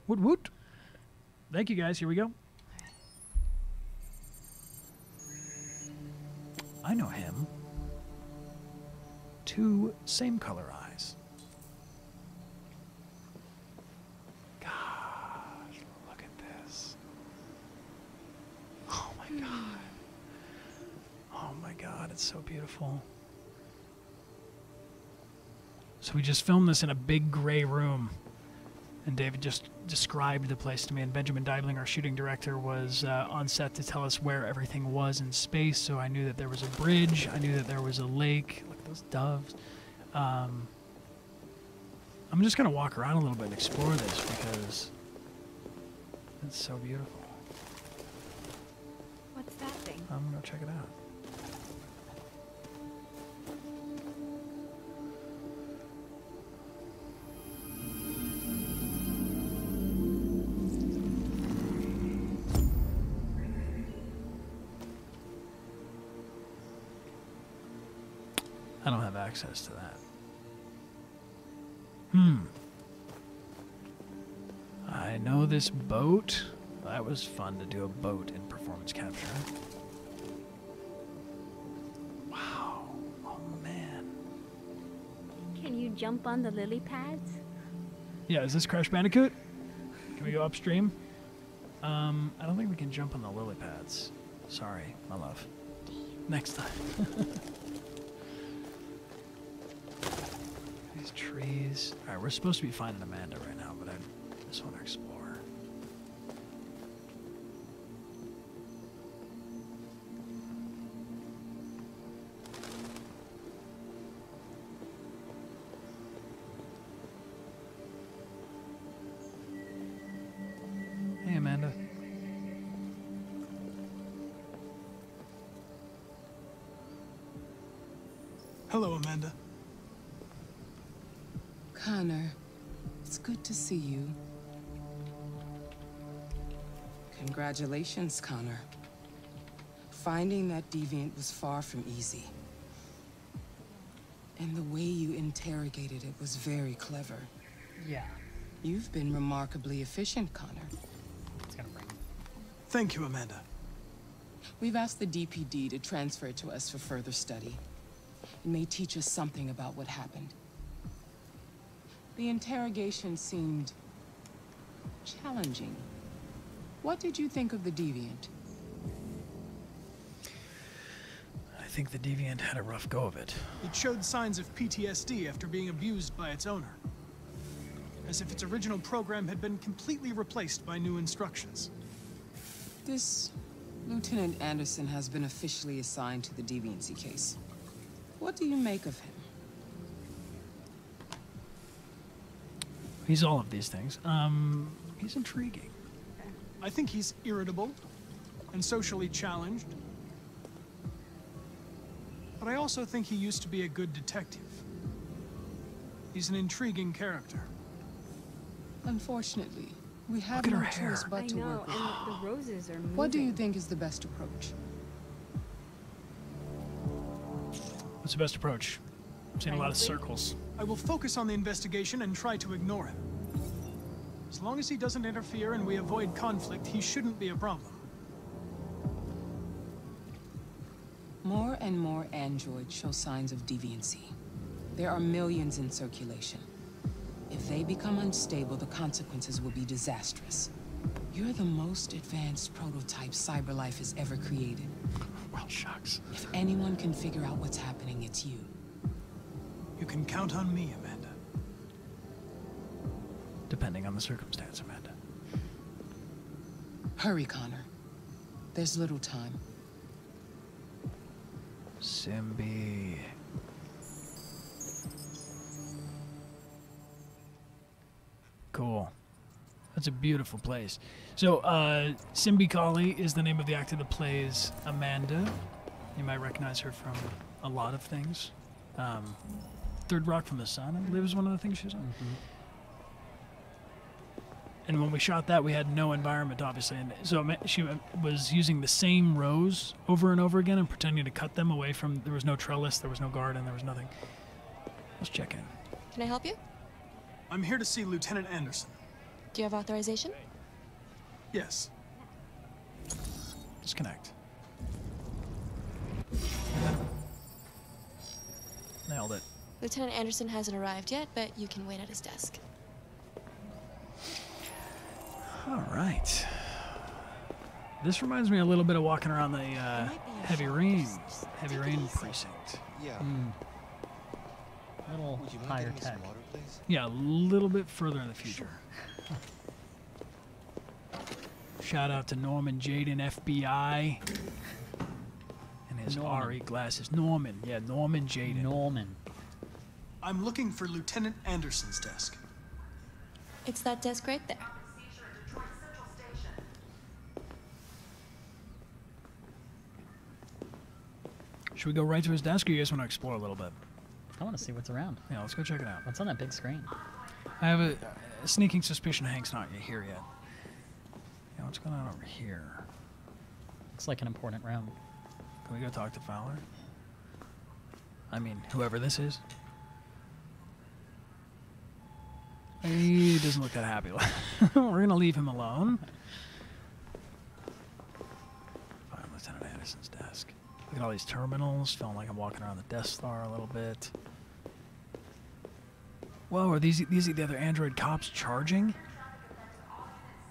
Woot woot. Thank you, guys. Here we go. I know him. 2 same color eyes. Gosh, look at this. Oh my God. Oh my God, it's so beautiful. So we just filmed this in a big gray room, and David just described the place to me, and Benjamin Deibling, our shooting director, was on set to tell us where everything was in space, so I knew that there was a bridge, I knew that there was a lake. Look at those doves. I'm just going to walk around a little bit and explore this because it's so beautiful. What's that thing? I'm going to go check it out. I don't have access to that. I know this boat. That was fun to do a boat in performance capture. Wow. Oh, man. Can you jump on the lily pads? Yeah, is this Crash Bandicoot? Can we go upstream? I don't think we can jump on the lily pads. Sorry, my love. Next time. These trees. Alright, we're supposed to be finding Amanda right now, but I just want to explore. Hey, Amanda. Hello, Amanda. Connor, it's good to see you. Congratulations, Connor. Finding that deviant was far from easy. And the way you interrogated it was very clever. Yeah. You've been remarkably efficient, Connor. It's gonna bring. Thank you, Amanda. We've asked the DPD to transfer it to us for further study. It may teach us something about what happened. The interrogation seemed challenging. What did you think of the deviant? I think the deviant had a rough go of it. It showed signs of PTSD after being abused by its owner. As if its original program had been completely replaced by new instructions. This Lieutenant Anderson has been officially assigned to the deviancy case. What do you make of him? He's all of these things. He's intriguing. I think he's irritable and socially challenged. But I also think he used to be a good detective. He's an intriguing character. Unfortunately, we have Look at no her hair. choice but I to know, work with him. and the roses are moving. What do you think is the best approach? What's the best approach? I'm seeing a lot of circles. I will focus on the investigation and try to ignore him. As long as he doesn't interfere and we avoid conflict, he shouldn't be a problem. More and more androids show signs of deviancy. There are millions in circulation. If they become unstable, the consequences will be disastrous. You're the most advanced prototype cyberlife has ever created. Well, shucks. If anyone can figure out what's happening, it's you. You can count on me, Amanda. Depending on the circumstance, Amanda. Hurry, Connor. There's little time. Simbi. Cool. That's a beautiful place. So, Simbi Kali is the name of the actor that plays Amanda. You might recognize her from a lot of things. Third Rock from the Sun, I believe, is one of the things she's on. Mm-hmm. And when we shot that, we had no environment, obviously. And so she was using the same rows over and over again and pretending to cut them away from... There was no trellis, there was no garden, there was nothing. Let's check in. Can I help you? I'm here to see Lieutenant Anderson. Do you have authorization? Yes. Disconnect. Nailed it. Lieutenant Anderson hasn't arrived yet, but you can wait at his desk. All right. This reminds me a little bit of walking around the heavy rain precinct. Yeah. A little Would you mind higher getting me tech. some water, please? Yeah, a little bit further in the future. Shout out to Norman Jaden, FBI, and his Norman. RE glasses. Norman, yeah, Norman Jaden. Norman. I'm looking for Lieutenant Anderson's desk. It's that desk right there. Should we go right to his desk, or you guys want to explore a little bit? I want to see what's around. Yeah, let's go check it out. What's on that big screen? I have a sneaking suspicion Hank's not here yet. Yeah, what's going on over here? Looks like an important room. Can we go talk to Fowler? I mean, whoever this is. He doesn't look that happy. We're gonna leave him alone. Find Lieutenant Anderson's desk. Look at all these terminals. Feeling like I'm walking around the Death Star a little bit. Whoa, are these the other android cops charging?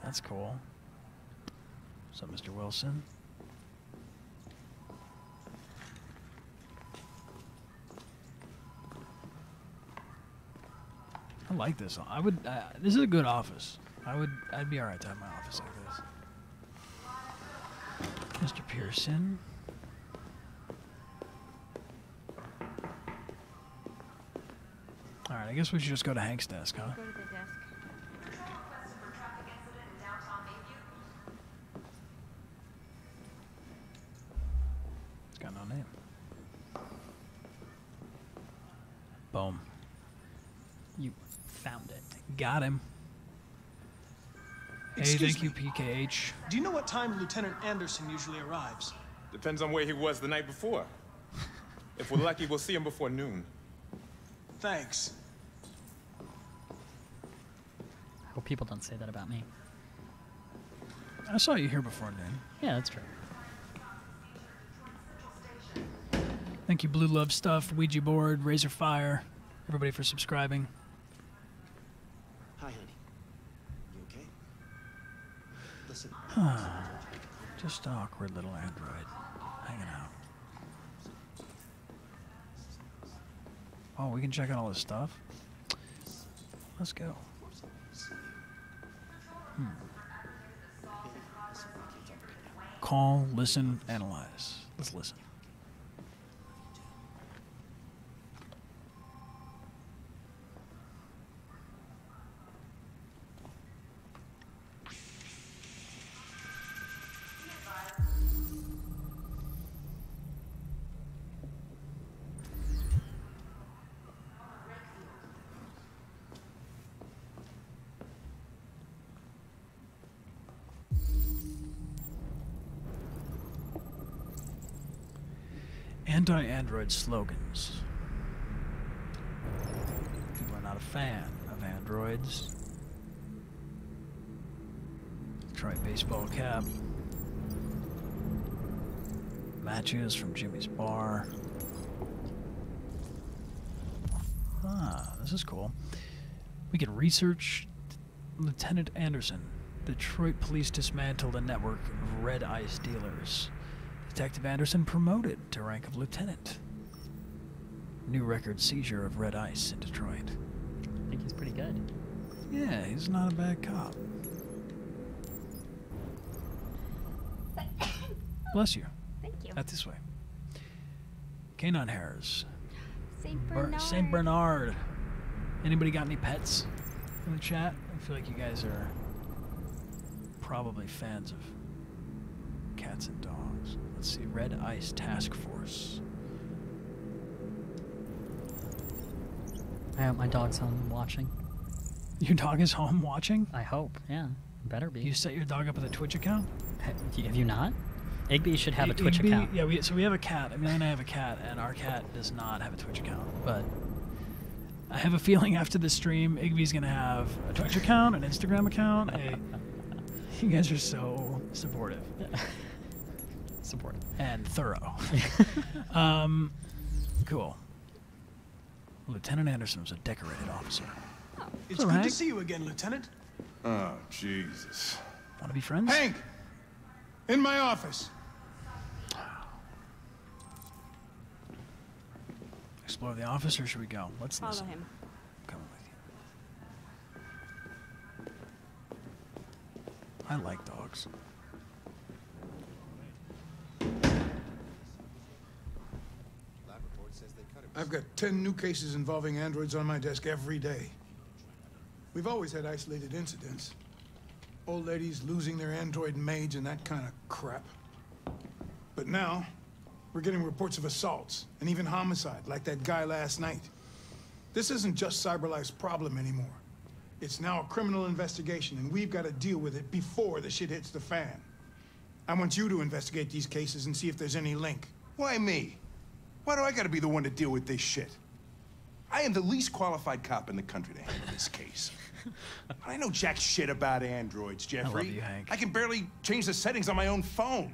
That's cool. What's up, Mr. Wilson? I like this. I would. This is a good office. I'd be all right to have my office like this. Mr. Pearson. All right. I guess we should just go to Hank's desk, huh? Go to the desk. It's got no name. Boom. You found it. Got him. Hey, Excuse thank you, me. PKH. Do you know what time Lieutenant Anderson usually arrives? Depends on where he was the night before. If we're lucky, we'll see him before noon. Thanks. I hope people don't say that about me. I saw you here before noon. Yeah, that's true. Thank you, Blue Love Stuff, Ouija Board, Razor Fire, everybody for subscribing. Hi, honey. You okay? Listen. Just an awkward little android hanging out. Oh, we can check out all this stuff? Let's go. Call, listen, analyze. Let's listen. Anti-android slogans. People are not a fan of androids. Detroit baseball cap. Matches from Jimmy's bar. Ah, this is cool. We can research Lieutenant Anderson. Detroit police dismantled a network of red ice dealers. Detective Anderson promoted to rank of lieutenant. New record seizure of red ice in Detroit. I think he's pretty good. Yeah, he's not a bad cop. Bless you. Thank you. Out this way. Canine hairs. Saint Bernard. Saint Bernard. Anybody got any pets in the chat? I feel like you guys are probably fans of cats and dogs. Let's see. Red Ice Task Force. I hope my dog's home watching. Your dog is home watching? I hope. Yeah. Better be. You set your dog up with a Twitch account? Have you not? Igby should have a Twitch Igby- account. Yeah, so we have a cat. Amelia and I have a cat, and our cat does not have a Twitch account. But I have a feeling after the stream, Igby's gonna have a Twitch account, an Instagram account. You guys are so supportive. Supportive. And thorough. Cool. Lieutenant Anderson was a decorated officer. It's Hello, good Hank. to see you again, Lieutenant. Oh, Jesus. Want to be friends? Hank! In my office. Explore the office, or should we go? Let's Follow listen. him. Come with you. I like dogs. I've got 10 new cases involving androids on my desk every day. We've always had isolated incidents. Old ladies losing their android maids and that kind of crap. But now, we're getting reports of assaults and even homicide, like that guy last night. This isn't just CyberLife's problem anymore. It's now a criminal investigation, and we've got to deal with it before the shit hits the fan. I want you to investigate these cases and see if there's any link. Why me? Why do I gotta be the one to deal with this shit? I am the least qualified cop in the country to handle this case. I know jack shit about androids, Jeffrey. I love you, Hank. I can barely change the settings on my own phone.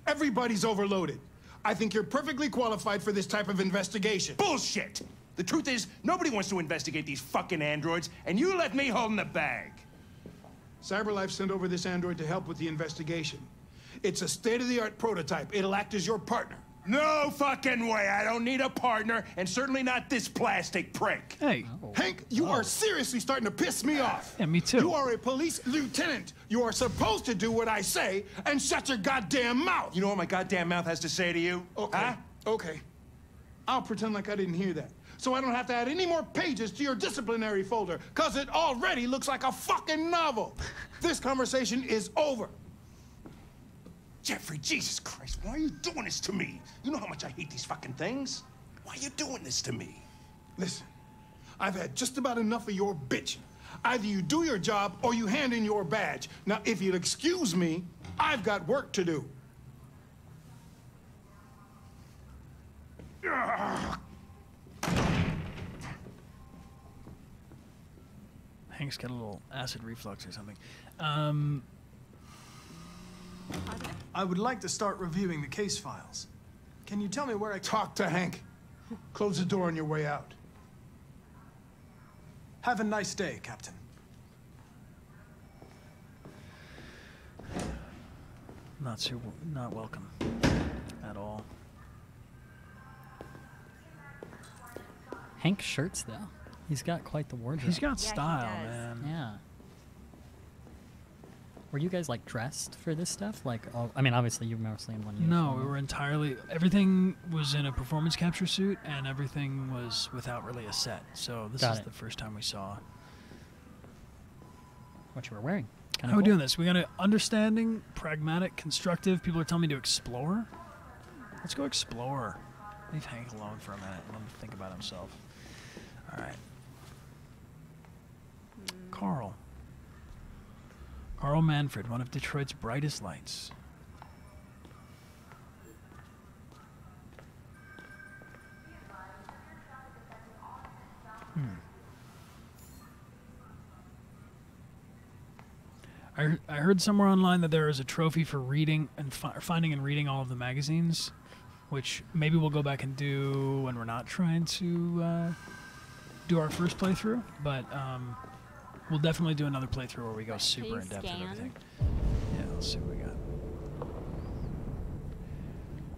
Everybody's overloaded. I think you're perfectly qualified for this type of investigation. Bullshit! The truth is, nobody wants to investigate these fucking androids, and you let me hold in the bag. CyberLife sent over this android to help with the investigation. It's a state-of-the-art prototype. It'll act as your partner. No fucking way! I don't need a partner, and certainly not this plastic prick. Hey. Hank, you are seriously starting to piss me off. Yeah, me too. You are a police lieutenant. You are supposed to do what I say and shut your goddamn mouth. You know what my goddamn mouth has to say to you? Okay, Huh? okay. I'll pretend like I didn't hear that. So I don't have to add any more pages to your disciplinary folder, because it already looks like a fucking novel. This conversation is over. Jeffrey, Jesus Christ, why are you doing this to me? You know how much I hate these fucking things. Why are you doing this to me? Listen, I've had just about enough of your bitching. Either you do your job or you hand in your badge. Now, if you'll excuse me, I've got work to do. Hank's got a little acid reflux or something. I would like to start reviewing the case files. Can you tell me where I Talk to Hank. Close the door on your way out. Have a nice day, Captain. Not welcome at all. Hank shirts though. He's got quite the wardrobe. He's got Yeah, he style, does. man. Yeah. Were you guys like dressed for this stuff? Like, I mean, obviously you were mostly in one uniform. No, we were entirely. Everything was in a performance capture suit, and everything was without really a set. So this Got is it. the first time we saw. What you were wearing. How are we doing this? We got an understanding, pragmatic, constructive. People are telling me to explore. Let's go explore. Leave Hank alone for a minute and let him think about himself. All right. Carl. Carl Manfred, one of Detroit's brightest lights. I heard somewhere online that there is a trophy for reading and finding and reading all of the magazines, which maybe we'll go back and do when we're not trying to do our first playthrough, but we'll definitely do another playthrough where we go super in depth and everything. Yeah, let's see what we got.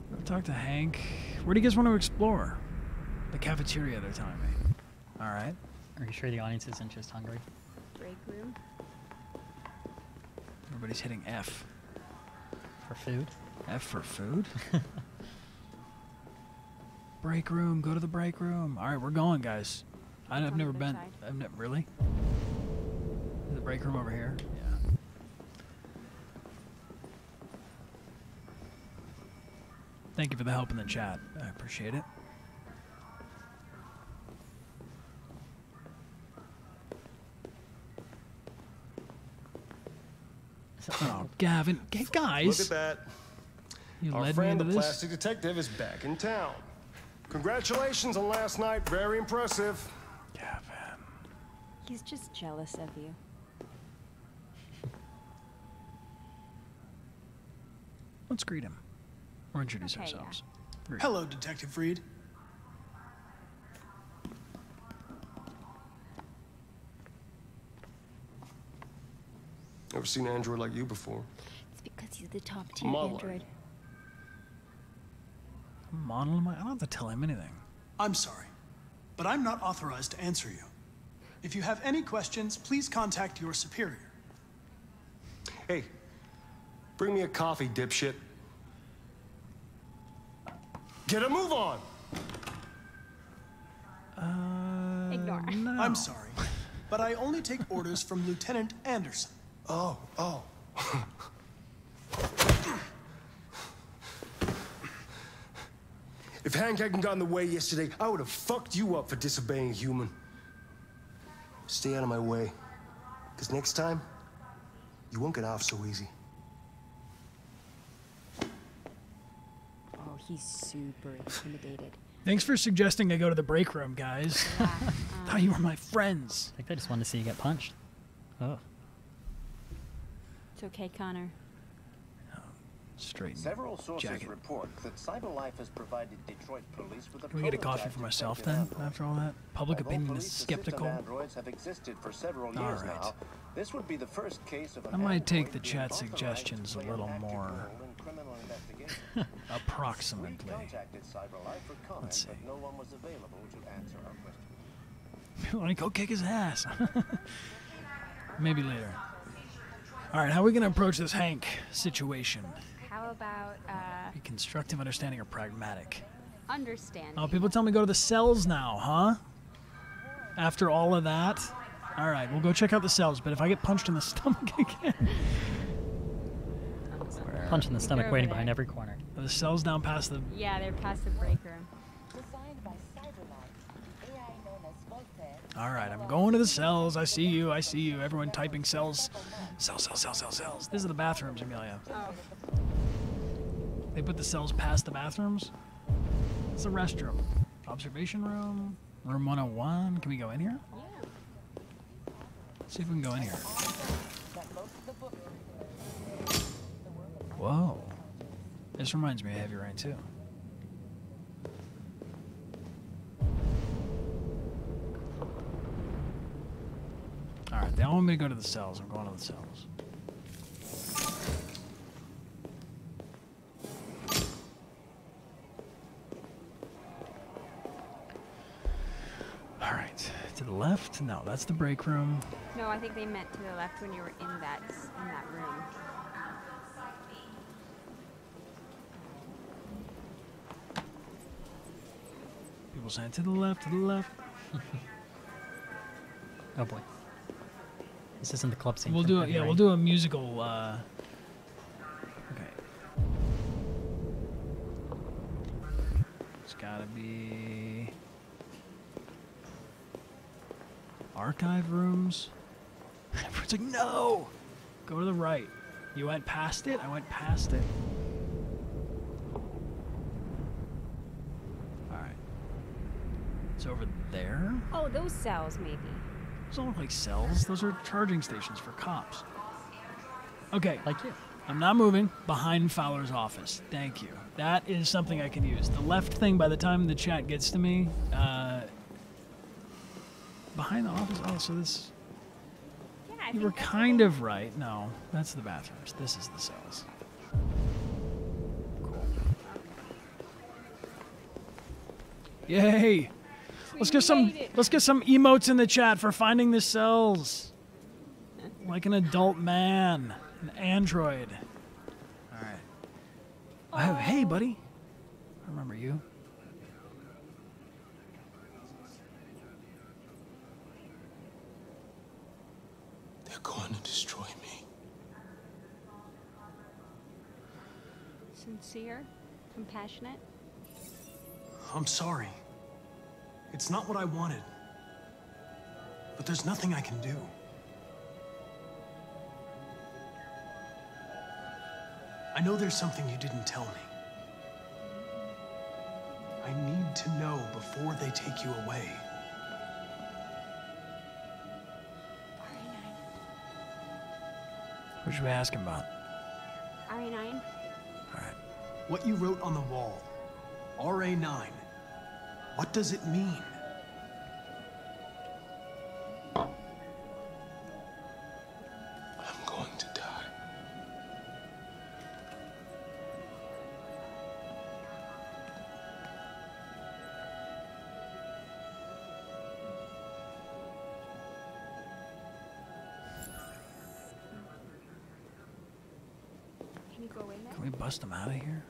We'll talk to Hank. Where do you guys want to explore? The cafeteria, they're telling me. All right. Are you sure the audience isn't just hungry? Break room. Everybody's hitting F. For food? F for food? Break room. Go to the break room. All right, we're going, guys. I've on never the been. other side. I've never really. The break room over here. Yeah. Thank you for the help in the chat. I appreciate it. Oh, Gavin. Hey, guys. Look at that. You Our led me friend, into the this. plastic detective, is back in town. Congratulations on last night. Very impressive. He's just jealous of you. Let's greet him. Or introduce Okay, ourselves. Hello, Detective Reed. Never seen an android like you before. It's because he's the top tier Model. android. Model him? I don't have to tell him anything. I'm sorry, but I'm not authorized to answer you. If you have any questions, please contact your superior. Hey, bring me a coffee, dipshit. Get a move on! Ignore. No. I'm sorry, but I only take orders from Lieutenant Anderson. Oh. If Hank hadn't gotten in the way yesterday, I would have fucked you up for disobeying a human. Stay out of my way. Because next time, you won't get off so easy. Oh, he's super intimidated. Thanks for suggesting I go to the break room, guys. Yeah, Thought you were my friends. I think they just wanted to see you get punched. Oh. It's okay, Connor. Straight. Several sources jacket. report that CyberLife has provided Detroit police with a Can we get a coffee for myself then, after all that? Public opinion is skeptical. Androids have existed for several years All right. now. This would be the first case of an I might take android the being chat authorized suggestions to a play little an active more role in criminal investigation. approximately. We contacted CyberLife for comment, Let's see. but no one was available to answer our questions. Like, go kick his ass. Maybe later. All right, how are we gonna approach this Hank situation? How about Be constructive, understanding, or pragmatic? understanding? Oh, people tell me go to the cells now, huh? After all of that? All right, we'll go check out the cells, but if I get punched in the stomach again... Punch in the stomach over waiting there. behind every corner. Are the cells down past the... Yeah, they're past the break room. All right, I'm going to the cells. I see you. I see you. Everyone typing cells. Cells. These are the bathrooms, Amelia. Oh. They put the cells past the bathrooms? It's the restroom. Observation room. Room 101. Can we go in here? Yeah. See if we can go in here. Whoa. This reminds me of Heavy Rain too. Alright, they all want me to go to the cells. I'm going to the cells. Alright, to the left? No, that's the break room. No, I think they meant to the left when you were in that room. People saying to the left, to the left. Oh boy. This isn't the club scene. We'll from do it. Heavy Yeah, Rain. we'll do a musical. Okay. It's gotta be archive rooms. Everyone's like, no. Go to the right. You went past it. I went past it. All right. It's over there. Oh, those cells, maybe. Those don't look like cells. Those are charging stations for cops. Okay. Like you. I'm not moving. Behind Fowler's office. Thank you. That is something I can use. The left thing, by the time the chat gets to me, behind the office. Oh, so this... Yeah, I You think were that's kind of right. No, that's the bathrooms. This is the cells. Cool. Yay! Let's get some emotes in the chat for finding the cells. Like an adult man, an android. All right. Oh, hey, buddy. I remember you. They're going to destroy me. sincere, compassionate. I'm sorry. It's not what I wanted. But there's nothing I can do. I know there's something you didn't tell me. I need to know before they take you away. What should we ask him about? RA9. Alright. What you wrote on the wall. RA9. What does it mean? I'm going to die. Can you go in there? Can we bust him out of here?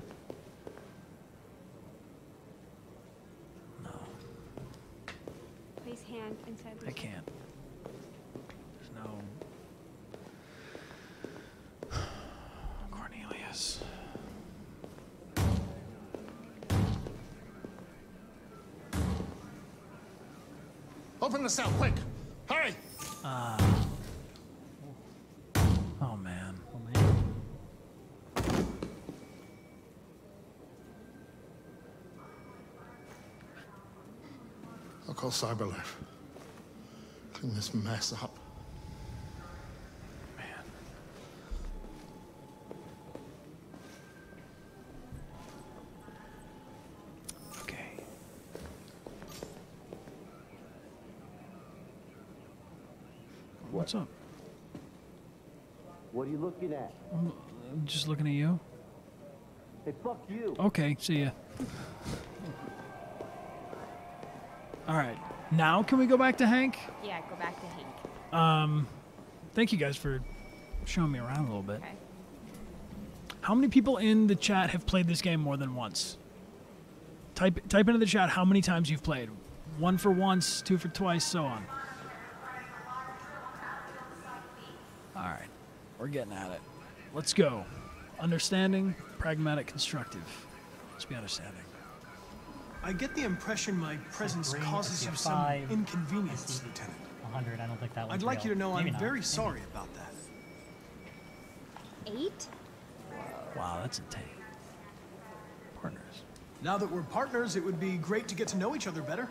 No, Place hand inside the I can't. There's no... Cornelius. Open the cell, quick! Hurry! Oh, man. Oh man. I'll call Cyberlife. Clean this mess up. Man. Okay. What's up? What are you looking at? I'm just looking at you. Hey, fuck you. Okay, see ya. Alright. Now can we go back to Hank? Yeah, go back to Hank. Thank you guys for showing me around a little bit. Okay. How many people in the chat have played this game more than once? Type into the chat how many times you've played. 1 for once, 2 for twice, so on. Alright. We're getting at it. Let's go. Understanding, pragmatic, constructive. Let's be understanding. I get the impression my presence green, causes I see you a some 5, inconvenience, Lieutenant. 100. I don't think that one's I'd like you real. to know Maybe I'm not. very Maybe. sorry about that. 8? Wow, that's intense. Partners. Now that we're partners, it would be great to get to know each other better.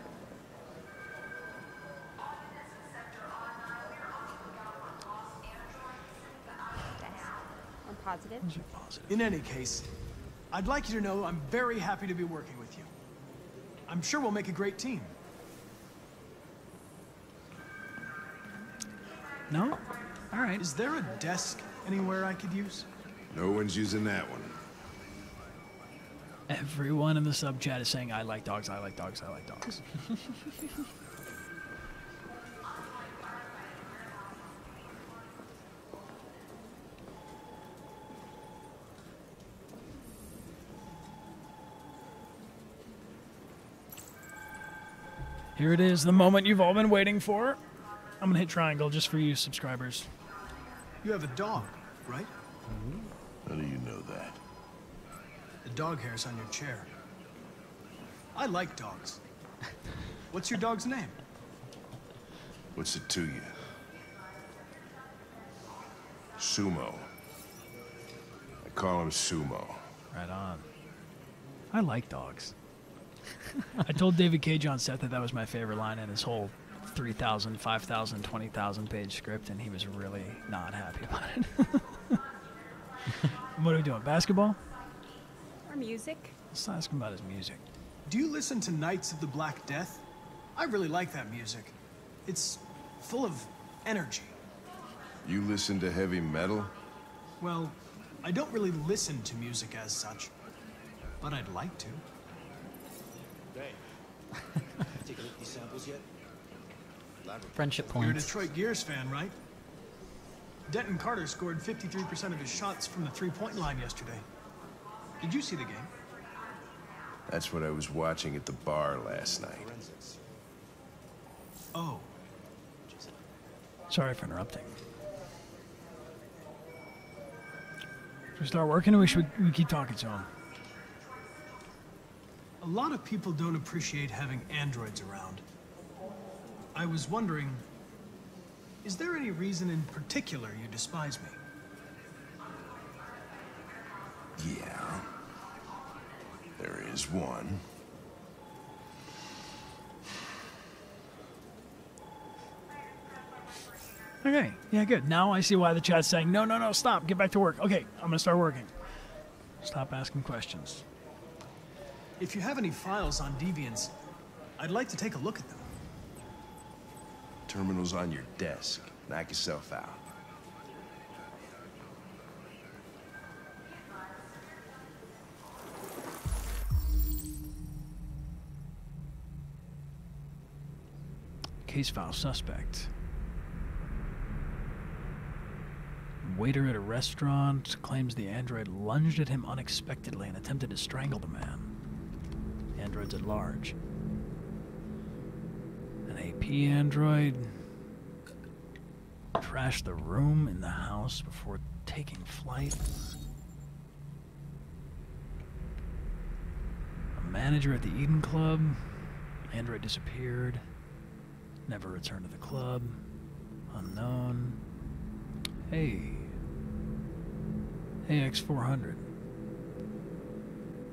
I'm positive. Those are positive. In any case, I'd like you to know I'm very happy to be working with you. I'm sure we'll make a great team. No? Alright. Is there a desk anywhere I could use? No one's using that one. Everyone in the sub chat is saying, I like dogs, I like dogs, I like dogs. Here it is, the moment you've all been waiting for. I'm gonna hit triangle just for you subscribers. You have a dog, right? How do you know that? The dog hair's on your chair. I like dogs. What's your dog's name? What's it to you? Sumo. I call him Sumo. Right on. I like dogs. I told David Cage on set that that was my favorite line in his whole 3,000, 5,000, 20,000 page script, and he was really not happy about it. What are we doing? Basketball? Or music. Let's ask him about his music. Do you listen to Knights of the Black Death? I really like that music. It's full of energy. You listen to heavy metal? Well, I don't really listen to music as such, but I'd like to. Hey, take a look at these samples yet? Friendship You're a points. Detroit Gears fan, right? Denton Carter scored 53% of his shots from the three-point line yesterday. Did you see the game? That's what I was watching at the bar last night. Oh, Sorry for interrupting. Should we start working or we keep talking to him? a lot of people don't appreciate having androids around. I was wondering, is there any reason in particular you despise me? Yeah. There is one. Okay, yeah, good. Now I see why the chat's saying, no, no, no, stop, get back to work. Okay, I'm going to start working. Stop asking questions. If you have any files on deviants, I'd like to take a look at them. Terminal's on your desk. Knock yourself out. Case file suspect. Waiter at a restaurant claims the android lunged at him unexpectedly and attempted to strangle the man. Androids at large. An AP android trashed the room in the house before taking flight. A manager at the Eden Club. Android disappeared. Never returned to the club. Unknown. Hey. AX400.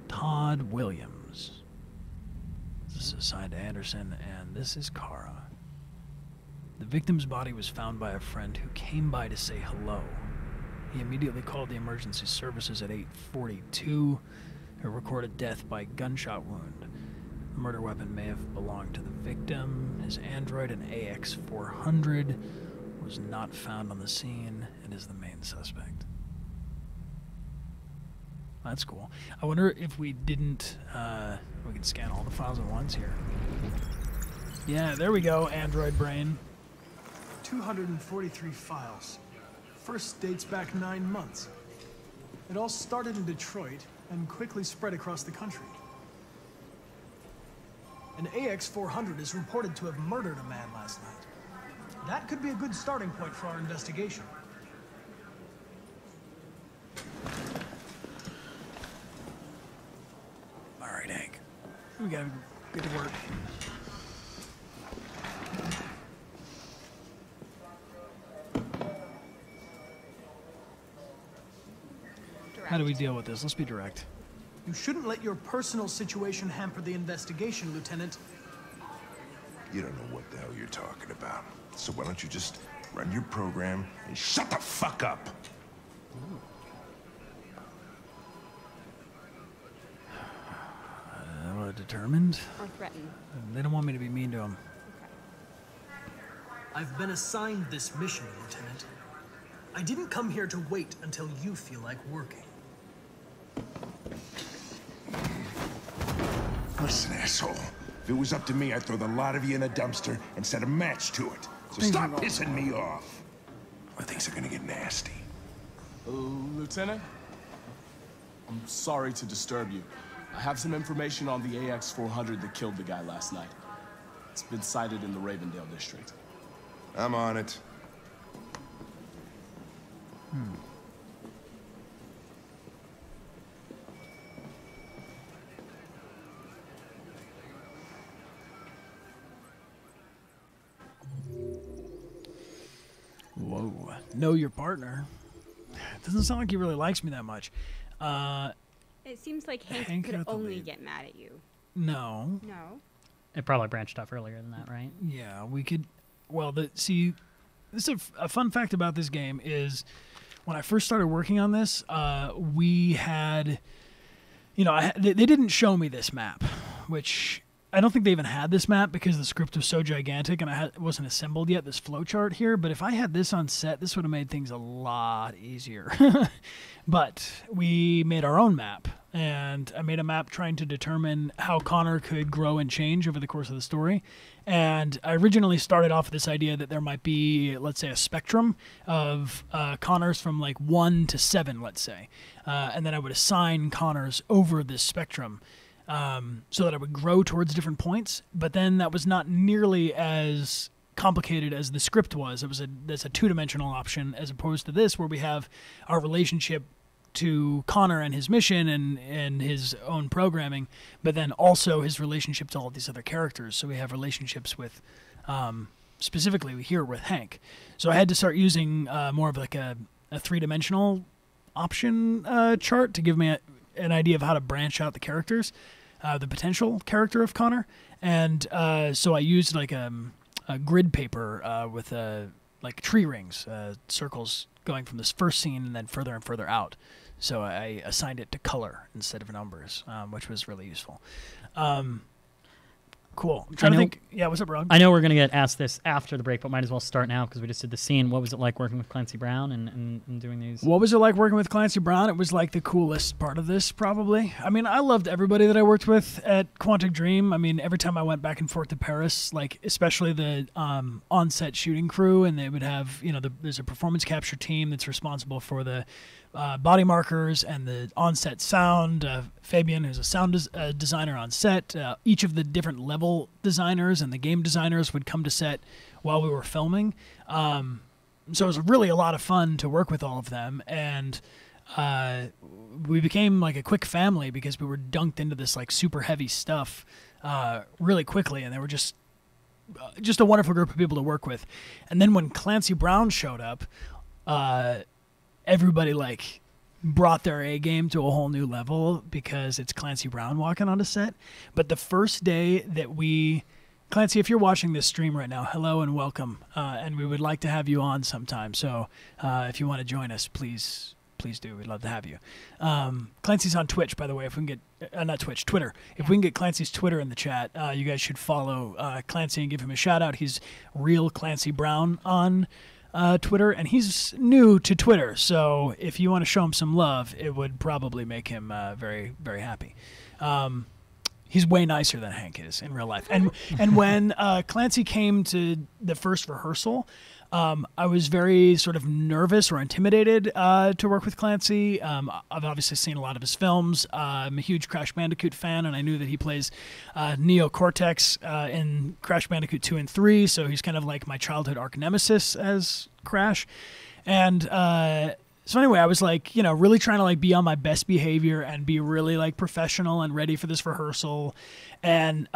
Todd Williams. This is assigned to Anderson, and this is Kara. The victim's body was found by a friend who came by to say hello. He immediately called the emergency services at 8:42. Who recorded death by gunshot wound. The murder weapon may have belonged to the victim. His android, an AX400, was not found on the scene and is the main suspect. That's cool. I wonder if we didn't, we can scan all the files at once here. Yeah, there we go, Android brain. 243 files. First dates back 9 months. It all started in Detroit and quickly spread across the country. An AX400 is reported to have murdered a man last night. That could be a good starting point for our investigation. All right, Hank. We gotta get to work. How do we deal with this? Let's be direct. You shouldn't let your personal situation hamper the investigation, Lieutenant. You don't know what the hell you're talking about. So why don't you just run your program and shut the fuck up? Determined? Or threatened. They don't want me to be mean to them. I've been assigned this mission, Lieutenant. I didn't come here to wait until you feel like working. Listen, asshole. If it was up to me, I'd throw the lot of you in a dumpster and set a match to it. So stop pissing me off. Or things are gonna get nasty. Lieutenant? I'm sorry to disturb you. I have some information on the AX400 that killed the guy last night. It's been sighted in the Ravendale district. I'm on it. Whoa. Know your partner. Doesn't sound like he really likes me that much. It seems like Hank could only get mad at you. No. No? It probably branched off earlier than that, right? Yeah, we could... Well, see, this is a fun fact about this game is when I first started working on this, we had... You know, they didn't show me this map, which... I don't think they even had this map because the script was so gigantic and it wasn't assembled yet, this flowchart here. But if I had this on set, this would have made things a lot easier. But we made our own map, and I made a map trying to determine how Connor could grow and change over the course of the story. And I originally started off with this idea that there might be, let's say, a spectrum of Connors from like 1 to 7, let's say. And then I would assign Connors over this spectrum. So that I would grow towards different points, but then that was not nearly as complicated as the script was. That's a two-dimensional option as opposed to this where we have our relationship to Connor and his mission and his own programming, but then also his relationship to all these other characters. So we have relationships with, specifically here with Hank. So I had to start using more of like a three-dimensional option chart to give me an idea of how to branch out the characters. The potential character of Connor, and so I used like a grid paper with a like tree rings, circles going from this first scene and then further and further out. So I assigned it to color instead of numbers, which was really useful. Cool. I'm trying to think. Yeah, what's up, Rog? I know we're going to get asked this after the break, but might as well start now because we just did the scene. What was it like working with Clancy Brown and doing these? What was it like working with Clancy Brown? It was like the coolest part of this, probably. I mean, I loved everybody that I worked with at Quantic Dream. I mean, every time I went back and forth to Paris, like especially the on-set shooting crew, and they would have, there's a performance capture team that's responsible for the body markers and the on-set sound. Fabian, who's a sound designer on set. Each of the different level designers and the game designers would come to set while we were filming. So it was really a lot of fun to work with all of them. And we became like a quick family because we were dunked into this like super heavy stuff really quickly. And they were just a wonderful group of people to work with. And then when Clancy Brown showed up, everybody like brought their A game to a whole new level because it's Clancy Brown walking onto set. But the first day that Clancy, if you're watching this stream right now, hello and welcome. And we would like to have you on sometime. So if you want to join us, please do. We'd love to have you. Clancy's on Twitch, by the way. If we can get, not Twitch, Twitter. If we can get Clancy's Twitter in the chat, you guys should follow Clancy and give him a shout out. He's Real Clancy Brown on Twitter, and he's new to Twitter, so if you want to show him some love, it would probably make him very, very happy. He's way nicer than Hank is in real life. And when Clancy came to the first rehearsal, I was very sort of nervous or intimidated to work with Clancy. I've obviously seen a lot of his films. I'm a huge Crash Bandicoot fan, and I knew that he plays Neo Cortex in Crash Bandicoot 2 and 3, so he's kind of like my childhood arch nemesis as Crash. And so anyway, I was like, really trying to like be on my best behavior and be really like professional and ready for this rehearsal. And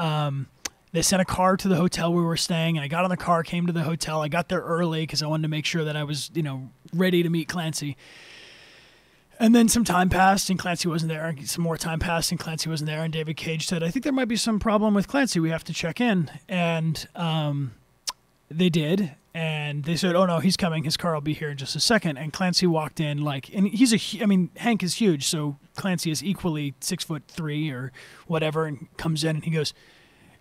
they sent a car to the hotel we were staying, and I got on the car, came to the hotel. I got there early because I wanted to make sure that I was, ready to meet Clancy. And then some time passed, and Clancy wasn't there. And some more time passed, and Clancy wasn't there. And David Cage said, I think there might be some problem with Clancy. We have to check in. And they did. And they said, oh, no, he's coming. His car will be here in just a second. And Clancy walked in and Hank is huge, so Clancy is equally 6'3" or whatever, and comes in and he goes,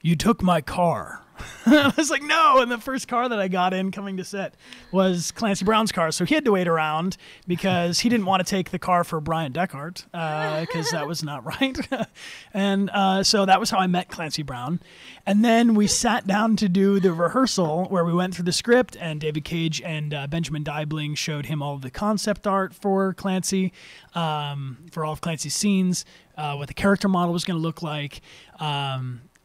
you took my car. I was like, no. And the first car that I got in coming to set was Clancy Brown's car. So he had to wait around because he didn't want to take the car for Bryan Dechart because that was not right. And so that was how I met Clancy Brown. And then we sat down to do the rehearsal where we went through the script, and David Cage and Benjamin Deibling showed him all of the concept art for Clancy, for all of Clancy's scenes, what the character model was going to look like.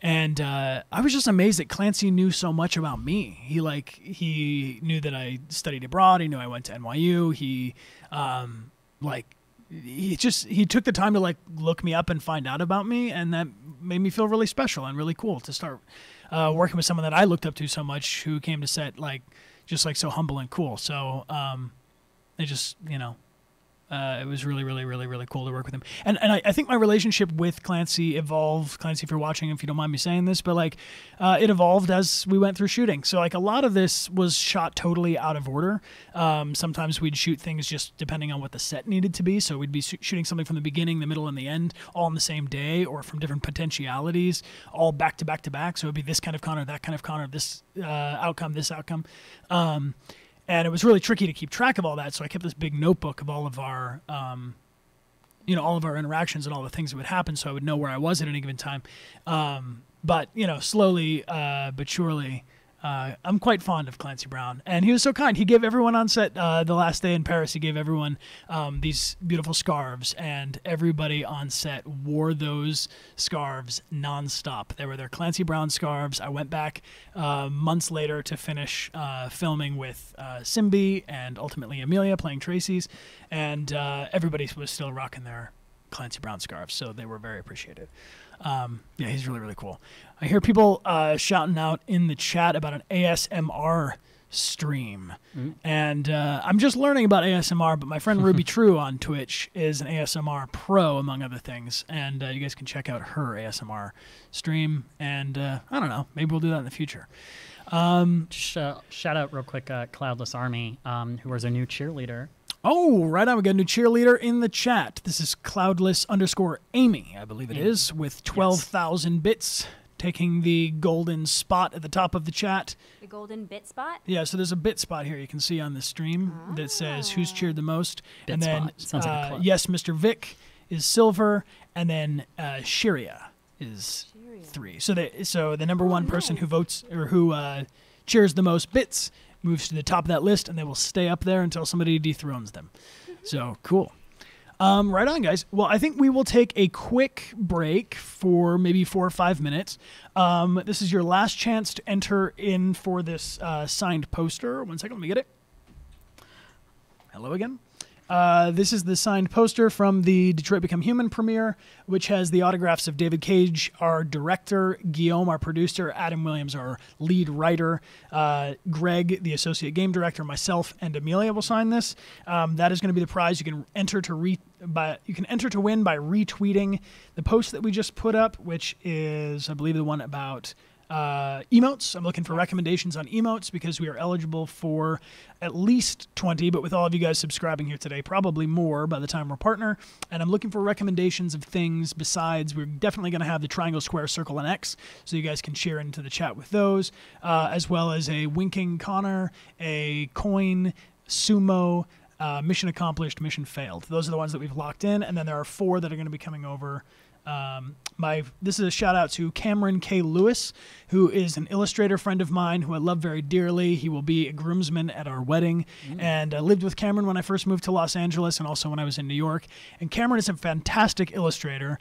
And I was just amazed that Clancy knew so much about me. He knew that I studied abroad. He knew I went to NYU. He took the time to like look me up and find out about me, and that made me feel really special and really cool to start working with someone that I looked up to so much, who came to set just so humble and cool. So it just it was really, really, really, really cool to work with him. And I think my relationship with Clancy evolved. Clancy, if you're watching, if you don't mind me saying this, but it evolved as we went through shooting. So a lot of this was shot totally out of order. Sometimes we'd shoot things just depending on what the set needed to be. So we'd be shooting something from the beginning, the middle, and the end all on the same day, or from different potentialities, all back to back to back. So it'd be this kind of Connor, that kind of Connor, this outcome, this outcome. And it was really tricky to keep track of all that, so I kept this big notebook of all of our, all of our interactions and all the things that would happen, so I would know where I was at any given time. But slowly but surely, I'm quite fond of Clancy Brown, and he was so kind. He gave everyone on set the last day in Paris. He gave everyone these beautiful scarves, and everybody on set wore those scarves nonstop. They were their Clancy Brown scarves. I went back months later to finish filming with Simbi and ultimately Amelia playing Tracy's, and everybody was still rocking their Clancy Brown scarves, so they were very appreciated. He's really, really cool. I hear people shouting out in the chat about an ASMR stream. And I'm just learning about ASMR, but my friend Ruby True on Twitch is an ASMR pro, among other things. And you guys can check out her ASMR stream. And I don't know, maybe we'll do that in the future. Just shout out real quick, Cloudless Army, who was our new cheerleader. Oh, right on. We got a new cheerleader in the chat. This is Cloudless_Amy, I believe it is, with 12,000 bits, taking the golden spot at the top of the chat. The golden bit spot? Yeah, so there's a bit spot here you can see on the stream that says who's cheered the most. Bit and then, spot. Sounds like a club. yes, Mr. Vic is silver, and then Shiria is 3. So the number one person who votes or who cheers the most bits moves to the top of that list, and they will stay up there until somebody dethrones them. So cool. Right on, guys. Well, I think we will take a quick break for maybe 4 or 5 minutes. This is your last chance to enter in for this signed poster. 1 second, let me get it. Hello again. This is the signed poster from the Detroit Become Human premiere, which has the autographs of David Cage, our director, Guillaume, our producer, Adam Williams, our lead writer, Greg, the associate game director, myself, and Amelia will sign this. That is going to be the prize. You can enter to win by retweeting the post that we just put up, which is, I believe, the one about emotes. I'm looking for recommendations on emotes because we are eligible for at least 20, but with all of you guys subscribing here today, probably more by the time we're partner. And I'm looking for recommendations of things besides. We're definitely going to have the triangle, square, circle, and X, so you guys can share into the chat with those, as well as a winking Connor, a coin, sumo, mission accomplished, mission failed. Those are the ones that we've locked in, and then there are 4 that are going to be coming over. This is a shout out to Cameron K. Lewis, who is an illustrator friend of mine who I love very dearly. He will be a groomsman at our wedding. And I lived with Cameron when I first moved to Los Angeles and also when I was in New York. And Cameron is a fantastic illustrator.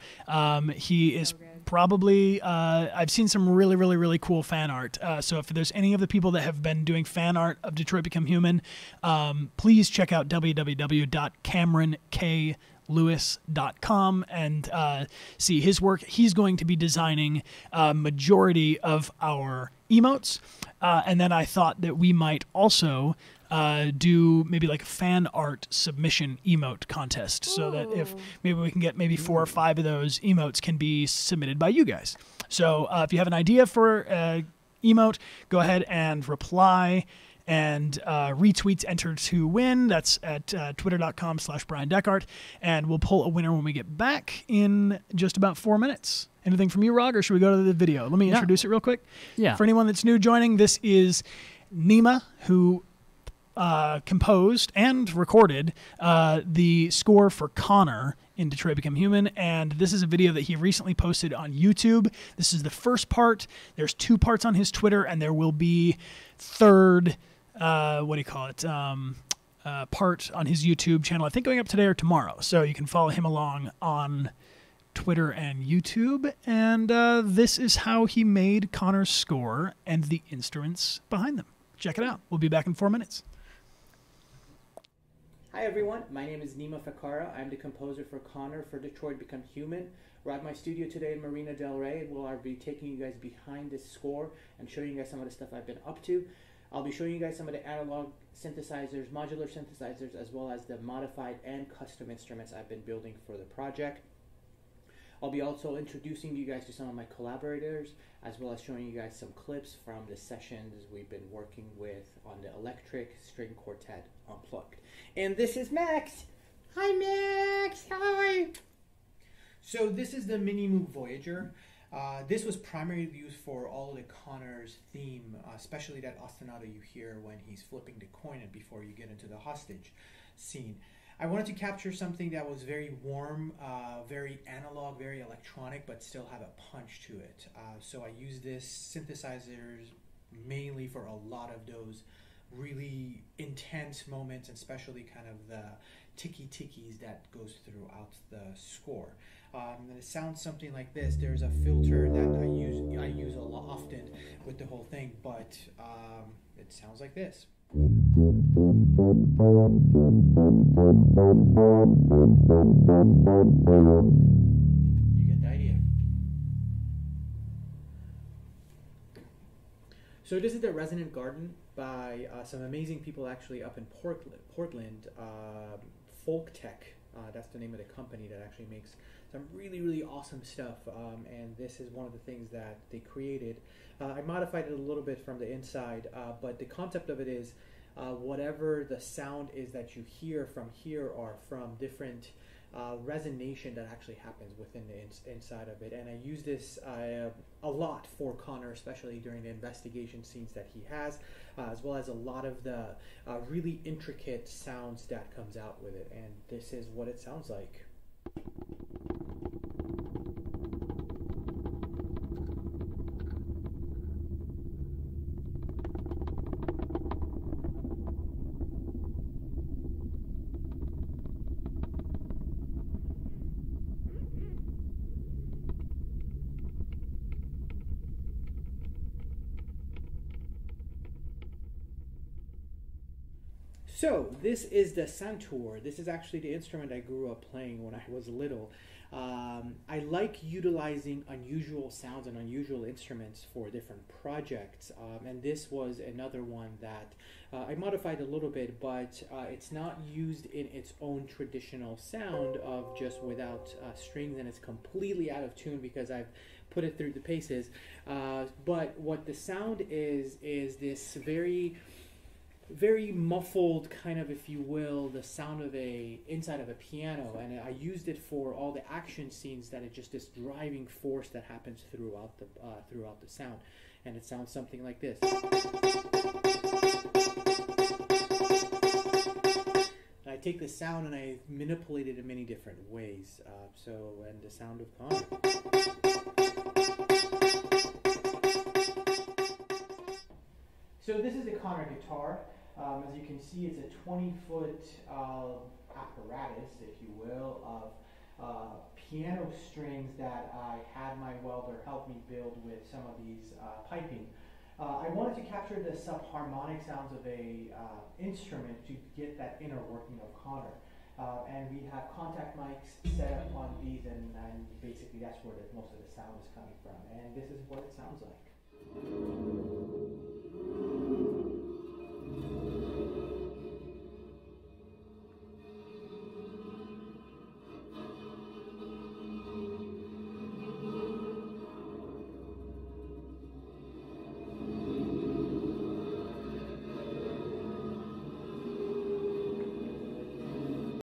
He is probably, I've seen some really, really, really cool fan art. So if there's any of the people that have been doing fan art of Detroit Become Human, please check out www.cameronkLewis.com and see his work. He's going to be designing a majority of our emotes. And then I thought that we might also do maybe like a fan art submission emote contest, so that if maybe we can get maybe 4 or 5 of those emotes can be submitted by you guys. So if you have an idea for emote, go ahead and reply and retweets enter to win. That's at twitter.com/Bryan Dechart. And we'll pull a winner when we get back in just about 4 minutes. Anything from you, Rog, or should we go to the video? Let me introduce it real quick. Yeah. For anyone that's new joining, this is Nima, who composed and recorded the score for Connor in Detroit Become Human, and this is a video that he recently posted on YouTube. This is the first part. There's 2 parts on his Twitter, and there will be third, part on his YouTube channel, I think going up today or tomorrow. So you can follow him along on Twitter and YouTube. And this is how he made Connor's score and the instruments behind them. Check it out. We'll be back in 4 minutes. Hi everyone, my name is Nima Fakara. I'm the composer for Connor for Detroit Become Human. We're at my studio today in Marina Del Rey, where I'll be taking you guys behind this score and showing you guys some of the stuff I've been up to. I'll be showing you guys some of the analog synthesizers, modular synthesizers, as well as the modified and custom instruments I've been building for the project. I'll be also introducing you guys to some of my collaborators, as well as showing you guys some clips from the sessions we've been working with on the Electric String Quartet Unplugged. And this is Max. Hi Max, hi. So this is the Mini Moog Voyager. This was primarily used for all of the Connor's theme, especially that ostinato you hear when he's flipping the coin and before you get into the hostage scene. I wanted to capture something that was very warm, very analog, very electronic, but still have a punch to it. So I use this synthesizers mainly for a lot of those really intense moments, and especially kind of the ticky-tickies that goes throughout the score. And it sounds something like this. There's a filter that I use a lot often with the whole thing, but it sounds like this. You get the idea. So this is the Resonant Garden by some amazing people actually up in Portland, Folk Tech That's the name of the company that actually makes some really, really awesome stuff. And this is one of the things that they created. I modified it a little bit from the inside, but the concept of it is whatever the sound is that you hear from here are from different resonation that actually happens within the inside of it. And I use this a lot for Connor, especially during the investigation scenes that he has, as well as a lot of the really intricate sounds that comes out with it. And this is what it sounds like. So this is the santur. This is actually the instrument I grew up playing when I was little. I like utilizing unusual sounds and unusual instruments for different projects, and this was another one that I modified a little bit, but it's not used in its own traditional sound of just without strings, and it's completely out of tune because I've put it through the paces. But what the sound is this very muffled kind of, if you will, the sound of inside of a piano, and I used it for all the action scenes. That it's just this driving force that happens throughout the sound, and it sounds something like this. And I take the sound and I manipulate it in many different ways. And the sound of Connor. So this is the Connor guitar. As you can see, it's a 20-foot apparatus, if you will, of piano strings that I had my welder help me build with some of these piping. I wanted to capture the subharmonic sounds of a instrument to get that inner working of Connor. And we have contact mics set up on these, and basically that's where most of the sound is coming from. And this is what it sounds like.